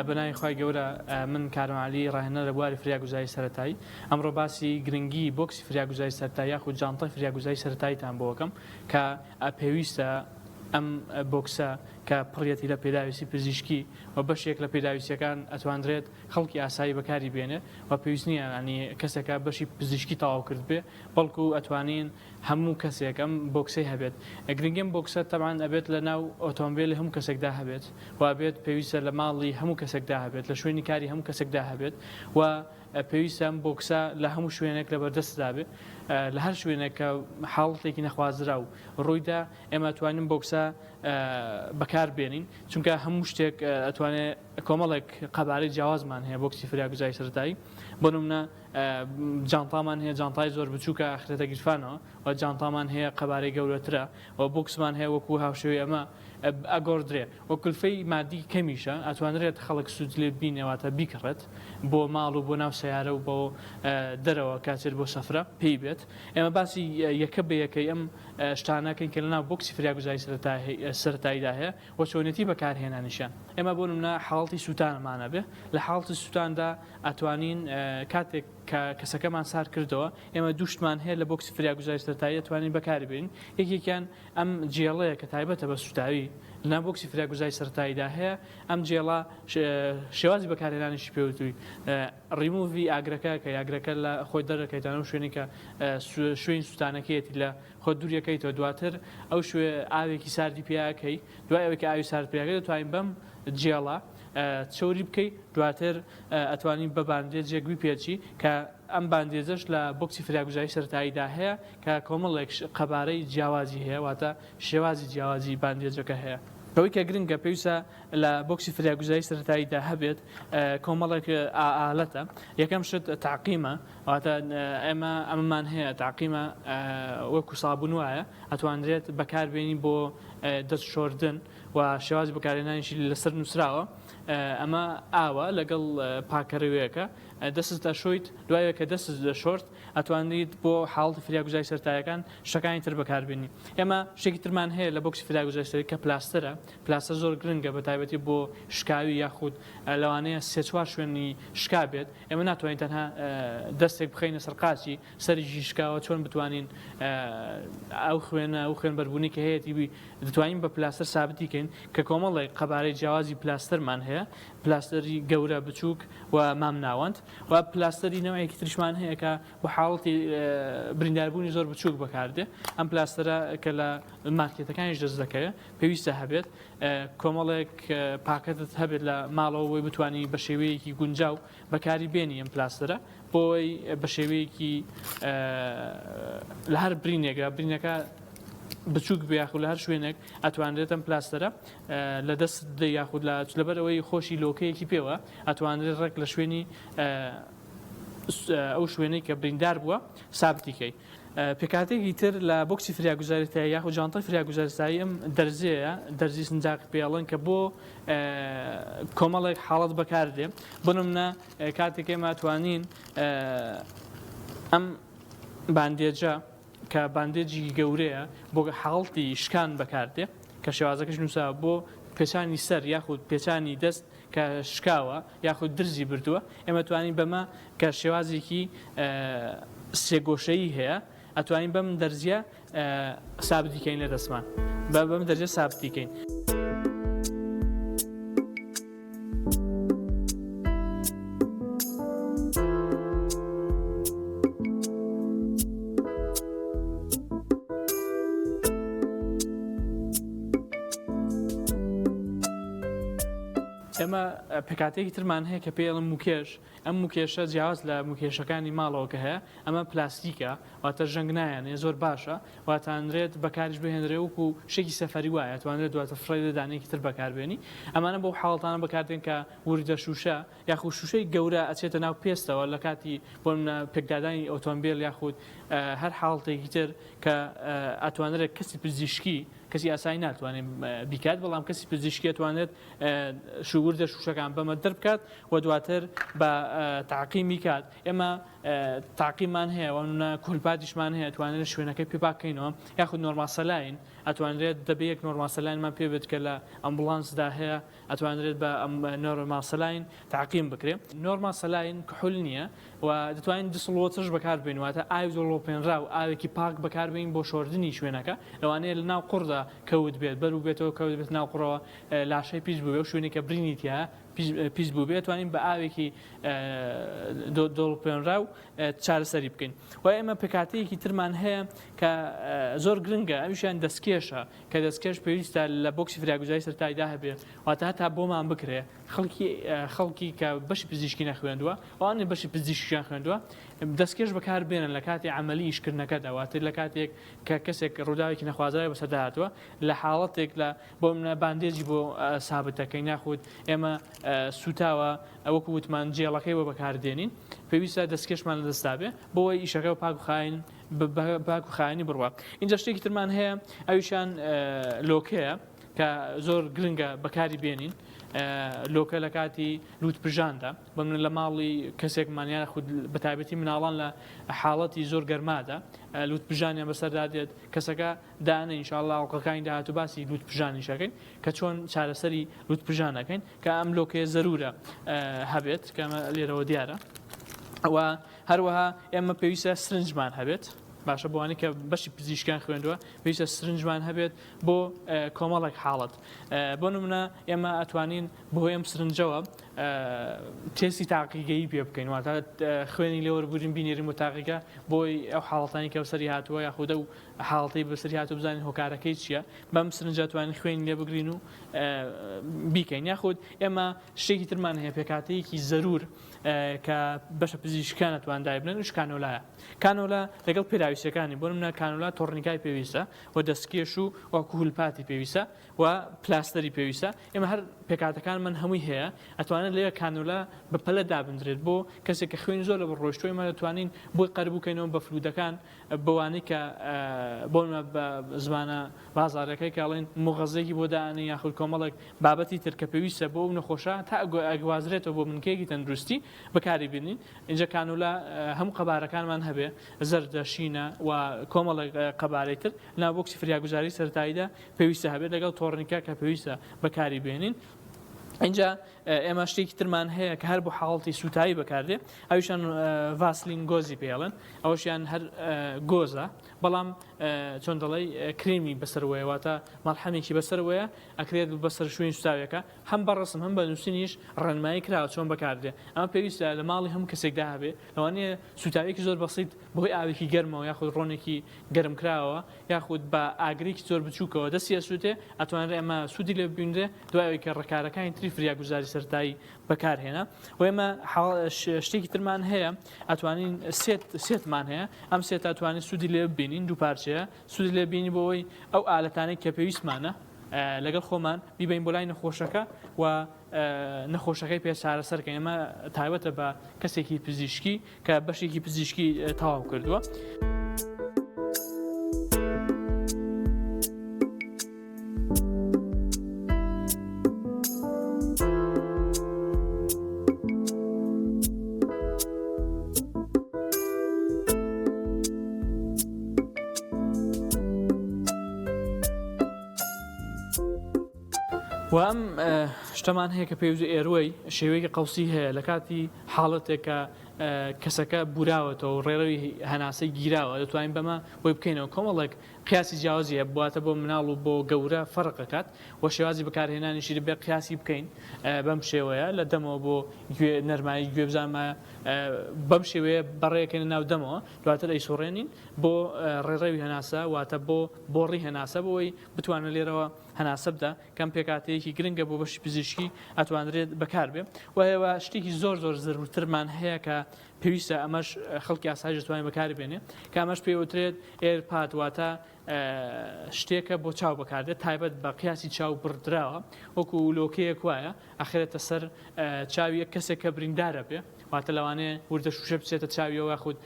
بەناوی خی گەورە من کارمالی ڕاهێنەر لە بواری فریاگوزاری سەرەتایی ئەمڕۆ باسی گرنگی بۆکسی فریاگوزاری سەرەتایی یاخود جانتای فریاگوزاری سەرەتاییتان بۆ بکەم کە پێویستە ئەم بۆکسە کە پڕەتی لە پێداویستی پزیشکی و بەشێک لە پێداویستیەکان ئەتوانرێت خەڵکی ئاسایی بەکاری بێنێت و پێویست نییە ینی کەسێکە بەشی پزیشکی تەواو کرد بێ بەڵکو ئەتوانین هەموو کەسێک ئەم بۆکسەی هەبێت گرنگم بۆکسە تەمان ئەبێت لە ناو ئۆتۆمبیلی هەموو کەسێکدا هەبێت و بێت پێویستە لە ماڵی هەموو کەسێکدا هەبێت لە شوێنی کاری هەموو کەسێکدا هەبێت و پێویستە ئەم بۆکسە لە هەموو شوێنێک لە بەردەستدا بێت لە هەر شوێنێک کە حاڵڵێکی نەخوازرا و ڕوویدا ئێمە توانین بۆکسە بەکار بێنین چونکە هەموو شتێک ئەتوانێت کۆمەڵێک قەبارەی جیاوازمان هەیە بۆکسی فریاگوزاری سەرەتایی بۆ نمونە جانتامان هەیە جانتای زۆر بچووکە ئاخرەتە گیرفانەوە و جانتامان هەیە قەبارەی گەورەترە و بۆکسمان هەیە وەکو هاوشێوی ئەمە ئەگۆڕدرێ وە کلفەی مادی کەمیشە ئەتوانرێت خەڵک سوود لێ بینەوەتە بیکڕێت بۆ ماڵ و بۆ ناو سیارە و بۆ دەرەوە کاتێت بۆ سەفرە پێی بێت ئێمە باسی یەکە بە یەکەی ئەم شتانەکەین کە لەناو بۆکسی فریاگوزاری سەرەتاییدا هەیە و چۆنێتی بەکارهێنانیشان ئێمە بۆ نمونە حاڵەتی سووتانەمانە بێ لە حاڵەتی سووتاندا ئەتوانین کاتێک کەسەکەمان سار کردەوە ئێمە دووشتمان هەیە لە بۆکسی فریاگوزاری سەرەتایی توانین بەکاربێنین یەکێکیان ئەم جێڵەیە کە تایبەتە بە سوتاوی لە بۆکسی فریاگوزاری سەرەتاییدا هەیە ئەم جێڵە شێوازی بەکارهێنانیشی پێوتوی ڕیموڤی ئاگرەکە کە یاگرەکە لە خۆی دەرەکەیتانە شوێنی کە شوێن سوتانەکەیەتی لە خۆ دووریەکەیتەوە دواتر ئەو شوێ ئاوێکی ساردی پیاکەی دوای ئەوەی کە ئاوی سارد پیاکە دەتوانین بەم جێڵە چۆری بکەیت دواتر ئەتوانین بە باندێجێک پێچی کە ئەم باندێزش لە بۆکسی فریاگوزاری سەرەتاییدا هەیە کە کۆمەڵێک قەبارەی جیاوازی هەیە واتە شێوازی جیاوازی باندێجەکە هەیە ئەوەی کە گرنگە پێویستە لە بۆکسی فریاگوزاری سەرەتاییدا هەبێت کۆمەڵێک ئالەتە یەکەم شت تعقیمە واتە ئێمە ئەمەمان هەیە تعقیمە وەکو سابون وایە ئەتوانرێت بەکاربێنی بۆ دەست شۆردن و شێوازی بەکارهێنانیشی لەسەر نووسراوە ئەمە ئاوە لەگەڵ پاکەرەوەیەکە دەست دەشۆیت دوایە کە دەست دەشۆرت ئەتوانیت بۆ حاڵەتی فریاگوزاری سەرەتاییەکان شتەکانی تر بەکاربێنی ئێمە شتێکی ترمان هەیە لە بۆکسی فریاگوزاری سەرەتایی کە پلاستەرە پلاستەر زۆر گرنگە بە تایبەتی بۆ شکاوی یاخود لەوانەیە سێ چوار شوێنی شکا بێت ئێمە ناتوانین تەنها دەستێک بخەینە سەر قاچی سەرێکی شکاوە چۆن بتوانین ئەو خوێن بەربوونی کە هەیەی دەتوانین بە پلاستەر سابتی کەین کە کۆمەڵێک قەبارەی جیاوازی پلاستەرمان هەیە پلاستەری گەورە بچووک و مام ناوەند و پلاستەری نەوەیەکی تریشمان هەیە کە بۆ حاڵەتی برینداربوونی زۆر بچووک بەکاردێ ئەم پلاستەرە کە لە مارکێتەکانیش دەست دەکەوێت پێویستە هەبێت کۆمەڵێک پاکەتت هەبێت لە ماڵەوەی بتوانانی بە شێوەیەکی گونجاو بەکاری بێنی ئەم پلاستەرە بۆی بە شێوەیەکی لە هەر برینێکە بچووک بیاخود لە هەر شوێنێک ئەتوانرێت ئەم پلاستەرە لە دەست یاخود لەبەرەوەی خۆشی لۆکەیەکی پێوە ئەتوانرێت ڕێک لە شوێنی ئەو شوێنەی کە بریندار بووە سابتیکەی پێکاتێکی تر لە بۆکسی فریاگوزاریتایی یاخود جانتای فریاگوزاریتایی ئەم دەرزەیە دەرزی سنجاق پێڵن کە بۆ کۆمەڵێک حاڵەت بەکاردێ بۆ نمونە کاتێک ئێمە توانین ئەم باندێجە کە باندێجی گەورەیە بۆ حاڵتی شکان بەکاردێ کە شێوازەکەش نووسا بۆ پێچانی سەر یاخود پێچانی دەست کە شکاوە یاخود درزی بردووە ئێمە توانین بەمە کە شێوازێکی سێگۆشەیی هەیە ئەتوانین بەم دەرزیە سابتیکەین لە دەستمان بەم دەرجە سابتیکەین. ئێمە پێکاتێکی ترمان هەیە کە پێڵم موکێش ئەم موکێشە جیاواز لە موکێشەکانی ماڵەوە کە هەیە ئەمە پلاستیکە واتە ژەنگ نایانێ زۆر باشە واتانرێت بەکاریش بهێنرێ وەکو شێکی سەفەری وایە توانرێت دواتە فڕێدە دانەیەکی تر بەکاربێنی ئەمانە بۆ حاڵەتانە بەکاردێن کە وردە شوشە یاخود شوشەی گەورە ئەچێتە ناو پێستەوە لە کاتی بۆ پێکدادانی ئۆتۆمبیل یاخود هەر حاڵەتێکی تر کە ئەتوانرێت کەسی پزیشکی کەسی ئاسایی ناتوانێت بیکات بەڵام کەسی پزیشکی توانێت شووردە شوشەکان بەمە دەربکات و دواتر بە تعقیمی کات ئێمە تاقیمان هەیە وانە کولپاتیشمان هەیە توانێت شوێنەکەی پێپاکەینەوە یاخود نۆرماسەلاین ئەتوانرێت دەبێت یەک نۆرماسەلاینمان پێ بێت کە لە ئەمبولانسدا هەیە ئەتوانرێت بە نۆرماسەلاین تعقیم بکرێت نۆرماسەلاین کحول نییە و دەتوانین دسڵۆتش بەکاربێن واتە ئاوی زۆڵۆپێنرا و ئاوێکی پاک بەکاربین بۆ شۆردنی شوێنەکە لەوانەیە لە ناو قوڕدا کەوت بێت بەرو بێتەوە کەوت بێت ناو قوڕەوە لاشەی پیش بووێ و شوێنێکە برینیتە پیس بوو بێت توانین بە ئاوێکی دۆڵپێنرا و چارەسەری بکەین و ئێمە پێکاتەیەکی ترمان هەیە کە زۆر گرنگە ئەویشیان دەستکێشە کە دەستکێش پێویستە لە بۆکسی فراگوزاری سەرتایدا هەبێ واتە هەتا بۆمان بکرێ خەڵکی کە بەشی پزیشکی نەخوێندووە ئەوانێ بەشی پزیشکیان خوێندووە دەستکێش بەکاربێنن لە کاتی عملی ئیشکردنەکەدا واتە لە کاتێک کە کەسێک ڕووداوێکی نەخوازرای بەسەرداهاتوە لە حاڵەتێک لە بۆ منە باندێجی بۆ سابتەکەی ناخود ئێمە سوتاوە ئەوەکو وتمان جێڵەکەی بۆ بەکاردێنین پێویستە دەستکێشمان لە دەستا بێ بۆەوەی ئیشەکە و پاک و خاینی بڕوە اینجا شتێکی ترمان هەیە ئەویشان لۆکەیە کە زۆر گرنگە بەکاری بێنین لۆکە لە کاتی لوتپژاندا بە من لە ماڵی کەسێکمانیان خود بەتابەتی مناڵان لە حاڵەتی زۆر گەرمادا لوتپژانیان بەسەردادێت کەسەکە دانە ئینشاءالله ئەڵقەکانی داهاتوو باسی لوتپژانیشەکەین کە چۆن چارەسەری لوتپژانەکەین کە ئەم لۆکەیە زەرورە هەبێت کە لێرەوە دیارە و هەروەها ئێمە پێویستە سرنجمان هەبێت باشە بۆوانی کە بەشی پزیشکان خوێندووە پێویستە سرنجمان هەبێت بۆ کۆمەڵێک حاڵەت بۆ نمونە ئێمە ئەتوانین بۆ ئەم سرنجەوە تێستی تاقیگەیی پێ بکەین واتە خوێنی لێوەربوورین بینێریم و تاقیگە بۆی ئەو حاڵەتانی کە بەسەری هاتووە یاخودە و حاڵەتی بەسەری هاتوو بزانین هۆکارەکەی چییە بەم سرنجە توانین خوێنی لێ بگرین و بیکەین یاخود ئێمە شتێکی ترمان هەیە پێکاتەیەکی زەرور کە بەشە پزیشکان ئەتوان دایبنن وش کانۆلایە کانۆلا لەگەڵ پێراویستەکانی بۆ نمونە کانۆلا تۆڕنیکای پێویستە و دەستکێش و کوولپاتی پێویستە و پلاستەری پێویستە ئێمە هەر پێکاتەکان من هەمووی هەیە ئەتوانێت لێە کانۆلا بە پەلە دابدرێت بۆ کەسێک کە خوێنی زۆر لە بڕۆشتۆی مە دەتوانین بۆی قەربووکەینەوە بە فلودەکان بەوانەی کە بۆ بە زمانە بازارەکەی کاڵێن مغەزێکی بۆ دانی یاخود کۆمەڵێک بابەتی تر کە پێویستە بۆ نەخۆشە تا ئەگوازرێتەوە بۆ منکێکی تەندروستی بەکاری بینین اینجا کانۆلا هەموو قەبارەکانمان هەبێ زەردە شینە و کۆمەڵێک قەبارەی تر ناو بۆکسی فریاگوزاری سەرتاییدا پێویستە هەبێت لەگەڵ تۆڕنیکا کە پێویستە بەکاری بێنین اینجا ئێمە شتێکی ترمان هەیە کە هەر بۆ حاڵەتی سوتایی بەکاردێ ئەویشان ڤاسلین گۆزی پێڵێن ئەوشیان هەر گۆزە بەڵام چۆن دەڵێ کریمی بەسەروەیە واتە مەڵحەمێکی بەسەروەیە ئەکرێت بەسەر شوێن سوتاویەکە هەم بەڕسم هەم بە نووسینیش ڕێنمایی کراوە چۆن بەکاردێ ئەمە پێویستە لە ماڵی هەموو کەسێکدا هەبێ لەوانەیە سوتاوێکی زۆر بەسیت بۆی ئاوێکی گەرمەوە یاخود ڕۆنێکی گەرم کراوە یاخود بە ئاگرێکی زۆر بچووکەوە دەستیە سووتێ ئەتوانرێ ئەمە سوودی لێ ببیندرێ دوایەوەی کە ڕێکارەکانی تری فریاگوزاری سەرتایی بەکارهێنا و ئێمە شتێکی ترمان هەیە ئەتوانین سێتمان هەیە ئەم سێت ئەتوانین سوودی لێ ببینین دوو پارچەیە سوودی لێ بینی بۆەوەی ئەو ئالەتانەی کە پێویستمانە لەگەڵ خۆمان بیبین بۆ لای نەخۆشەکە و نەخۆشەکەی پێ چارەسەرکەین ئەمە تایبەتە بە کەسێکی پزیشکی کە بەشێکی پزیشکی تەواو کردووە. و ئەم شتەمان هەیە کە پێویست ئێروەی شێوەیەکی قەوسی هەیە لە کاتی حاڵەتێکە کەسەکە بوراوەتەوە و ڕێڕەوی هەناسەی گیراوە دەتوانین بەمە بۆی بکەینەوە کۆمەڵێک قیاسی جیاوازیە بواتە بۆ مناڵ و بۆ گەورە فەرقەکات و شێوازی بەکارهێنانیشی دەبێ قیاسی بکەین بەم شێوەیە لە دەمەوە بۆ نەرمایی گوێبزانمە بەم شێوەیە بەڕێەکەین ناو دەمەوە دواتر ئەیسوڕێنین بۆ ڕێڕەوی هەناسە واتە بۆ بۆڕی هەناسە بۆی بتوانە لێرەوە هەناسە بدە کەم پێکاتەیەکی گرنگە بۆ بەشی پزیشکی ئەتوانرێت بەکار بێ و هێوە شتێکی زۆر زەرورترمان هەیە کە پێویستە ئەمەش خەڵکی ئاسایی دەتوانێت بەکار بێنێ کە ئەمەش پێوترێت ئێرپات واتە شتێکە بۆ چاو بەکاردێت تایبەت بە قیاسی چاو بڕدراوە وەکو لۆکەیەک وایە ئەخرێتە سەر چاوی کەسێک کە بریندارە بێ واتە لەوانەیە وردە شوشە بچێتە چاویەوە خود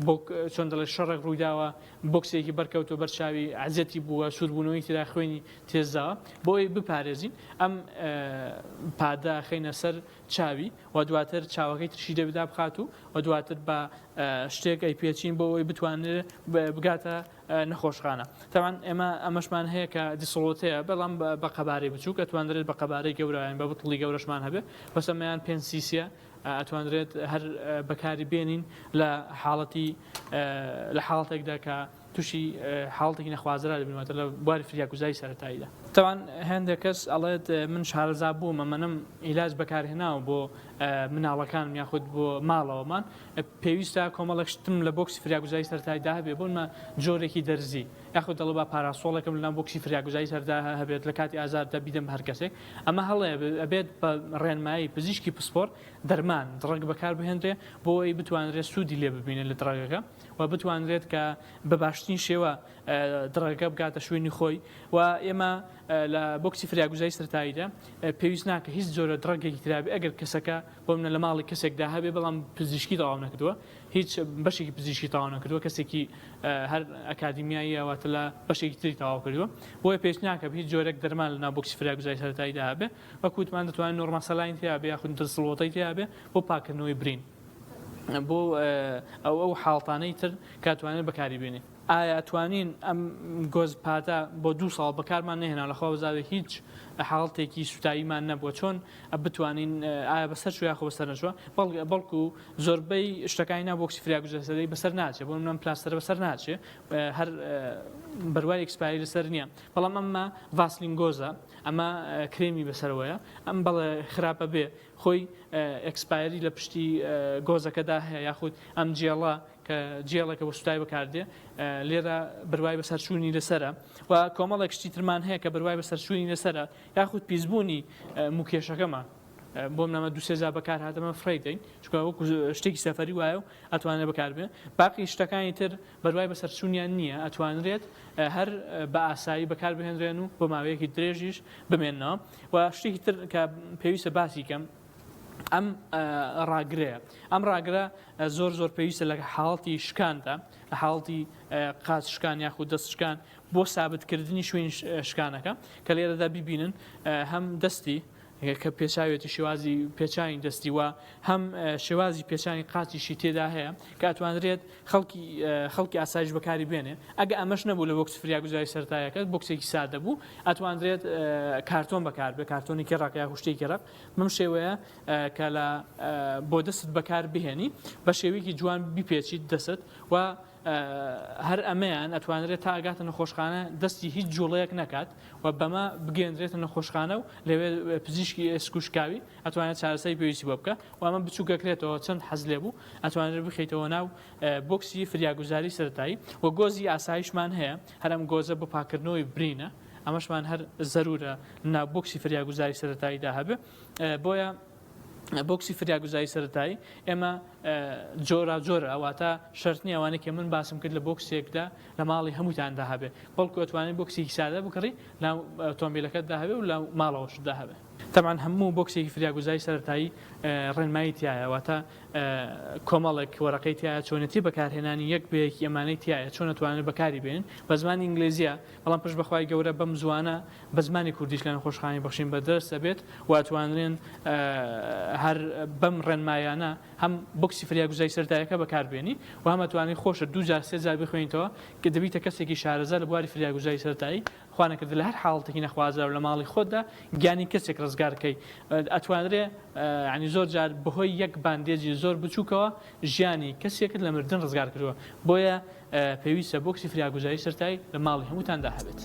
بۆ چۆن دەڵێ شەڕێک ڕوویداوە بۆکسێکی بەرکەوتۆ بەرچاوی عەزەتی بووە سووربوونەوەی ترا خوێنی تێزاوە بۆی بپارێزین ئەم پادا خەینە سەر چاوی و دواتر چاوەکەی ترشی دەبدا بخات و دواتر بە شتێک ئەی پێچین بۆ ئەوی بتوانێت بگاتە نەخۆشخانە تاوان ئێمە ئەمەشمان هەیە کە دیسڵۆتەیە بەڵام بە قەبارەی بچوو کە توانرێت بە قەبارەی گەورەیان بە بتڵی گەورەشمان هەبێ بەسەمەیان پێنسیسیە ئەتوانرێت هەر بەکاری بێنین لە حاڵەتێکدا کە تووشی حاڵەتێکی نەخوازرا دەبینێتە لە بواری فریاگوزاری سەرەتاییدا تاوان هەندێک کەس ئەڵێت من شارەزا بووم منم ئیلاج بەکارهێناوە بۆ مناڵەکانم یاخود بۆ ماڵەوەمان پێویستە کۆمەڵێک شتم لە بۆکسی فریاگوزاری سەرەتاییدا هەبێ بۆمە جۆرێکی دەرزی یاخود دەڵێ با پاراسۆڵێکم لەم بۆکسی فریاگوزاری سەردا هەبێت لە کاتی ئازاردا بیدەم هەر کەسێک ئەمە هەڵەیە ئەبێت بە ڕێنمایی پزیشکی پسپۆر دەرمان دڕک بەکار بهێنرێ بۆ ئەوی بتوانرێت سوودی لێ ببینێت لە دڕگەکە و بتوانرێت کە بە باشترین شێوە دڕگەکە بگاتە شوێنی خۆی و ئێمە لە بۆکسی فریاگوزاری سەرەتاییدا پێویست ناکە هیچ جۆرە دڕگێکی ترابێ ئەگەر کەسەکە بۆ منە لە ماڵی کەسێکدا هەبێ بەڵام پزیشکی تەواو نەکردووە هیچ بەشێکی پزیشکی تەواو نەکردووە کەسێکی هەر ئەکادیمیایی ئەواتە لە بەشێکی تری تەواو کردووە بۆیە پێویست ناکە هیچ جۆرێک دەرمان لە ناو بۆکسی فریاگوزاری سەرەتاییدا هەبێ وەکوتمان دەتوانین نۆرماسەلاین تیا بێ یاخود دڵسڵۆتەی تیا بێ بۆ پاکردنەوەی برین بۆ ئەو حاڵتانەی تر کاتوانێت بەکاری بێنێ ئایا توانین ئەم گۆزپاتە بۆ 2 ساڵ بەکارمان نهێنا لەخوا بزاوێ هیچ حاڵتێکی سوتاییمان نەبووە چۆن بتوانین ئایا بەسەر شوێ یاخۆ بەسەر نەچوە بەڵکو زۆربەی شتەکانی ناو بۆکسی فریاگوزاری سەرەتایی بەسەر ناچێت بۆ منم پلاستەرە بەسەر ناچێت هەر بەروای ئەکسپایری لەسەر نییە بەڵام ئەمە ڤاسلینگۆزە ئەمە کرێمی بەسەرەوەیە ئەم بەڵێ خراپە بێ خۆی ئەکسپایری لە پشتی گۆزەکەدا هەیە یاخود ئەم جێڵە کە جێڵێکە بۆ سوتای بەکاردێ لێرە بڕوای بەسەرچوونی لەسرە و کۆمەڵێک شتی ترمان هەیە کە بڕوای بەسەرچوونی لەسرە یاخود پیسبوونی موکێشەکەمە بۆم نامە 2-3 بەکار هاتەمە فڕیدەین چکە وەکو شتێکی سەفەری وایە و ئەتوانێت بەکاربێ باقی شتەکانی تر بەروای بەسەرچوونیان نییە ئەتوانرێت هەر بە ئاسایی بەکار بهێنرێن و بۆ ماوەیەکی درێژیش بمێنەوە و شتێکی تر کە پێویستە باسی کەم ئەم ڕاگرەیە ئەم ڕاگرە زۆر پێویستە لە حاڵەتی شکاندا لە حاڵەتی قاچ شکان یاخود دەست شکان بۆ سابتکردنی شوێنی شکانەکە کە لێرەدا بیبینن هەم دەستی کە پێچاوێتی شێوازی پێچانی دەستی وە هەم شێوازی پێچانی قاچیشی تێدا هەیە کە ئەتوانرێت خەڵکی ئاسایش بەکاری بێنێ ئەگە ئەمەش نەبوو لە بۆکس فریاگوزاری سەرەتاییەکە بۆکسێکی سادە بوو ئەتوانرێت کارتۆن بەکار بێ کارتۆنی کێڕق یا شتێکی ڕق بەم شێوەیە کە لە بۆ دەست بەکار بهێنی بە شێوەیەکی جوان بیپێچیت دەست و هەر ئەمەیان ئەتوانرێت تا ئەگاتە نەخۆشخانە دەستی هیچ جوڵەیەک نەکات و بەمە بگەێنرێتە نەخۆشخانە و لەوێ پزیشکی ئێسکوشکاوی ئەتوانێت چارەسەری پێویستی بۆ بکە و ئەمە بچووکەکرێتەوە چەند حەز لێ بوو ئەتوانرێت بخیتەوە ناو بۆکسی فریاگوزاری سەرەتایی و گۆزی ئاسایشمان هەیە هەرم گۆزە بۆ پاکردنەوەی برینە ئەمەشمان هەر زەرورە ناو بۆکسی فریاگوزاری سەرەتاییدا هەبێ بۆیە بۆکسی فریاگوزاری سەرەتایی ئێمە جۆرە ئەواتە شەرتنی ئەوانەی کە من باسم کرد لە بۆکسێکدا لە ماڵی هەمووتاندا هەبێ بەڵکو ئەتوانێت بۆکسێکی سادە بکڕی لە ئۆتۆمبیلەکەتدا هەبێ و لە ماڵەوەشدا هەبێ طبعا هەموو بۆکسێکی فریاگوزاری سەرەتایی ڕێنمایی تایە واتە کۆمەڵێک وەرەقەی تایە چۆنەتی بەکارهێنانی یەک بەیەکی ئەمانەی تایە چۆن ئەتوانێت بەکاری بێنن بە زمانی ئینگلیزیە بەڵام پشت بەخوای گەورە بەم زوانە بە زمانی کوردیش لە نەخۆشخانەی بەخشین بەدەست دەبێت و ئەتوانرێن هەر بەم ڕێنمایانە هەم بۆکسی فریاگوزاری سەرەتاییەکە بەکاربێنی و هەم ئەتوانێت خۆشە 2-3 جار بخوێنیتەوە کە دەبیتە کەسێکی شارەزا لە بواری فریاگوزاری سەرەتایی خوانەکرد لە هەر حاڵەتێکی نەخوازرا لە ماڵی خۆتدا گیانی کەسێک ڕزگارکەی ئەتوانرێ ینی زۆر جار بەهۆی یەک باندێجی زۆر بچووکەوە ژیانی کەسێکت لە مردن ڕزگار کردووە بۆیە پێویستە بۆکسی فریاگوزاری سەرەتایی لە ماڵی هەمووتاندا هەبێت.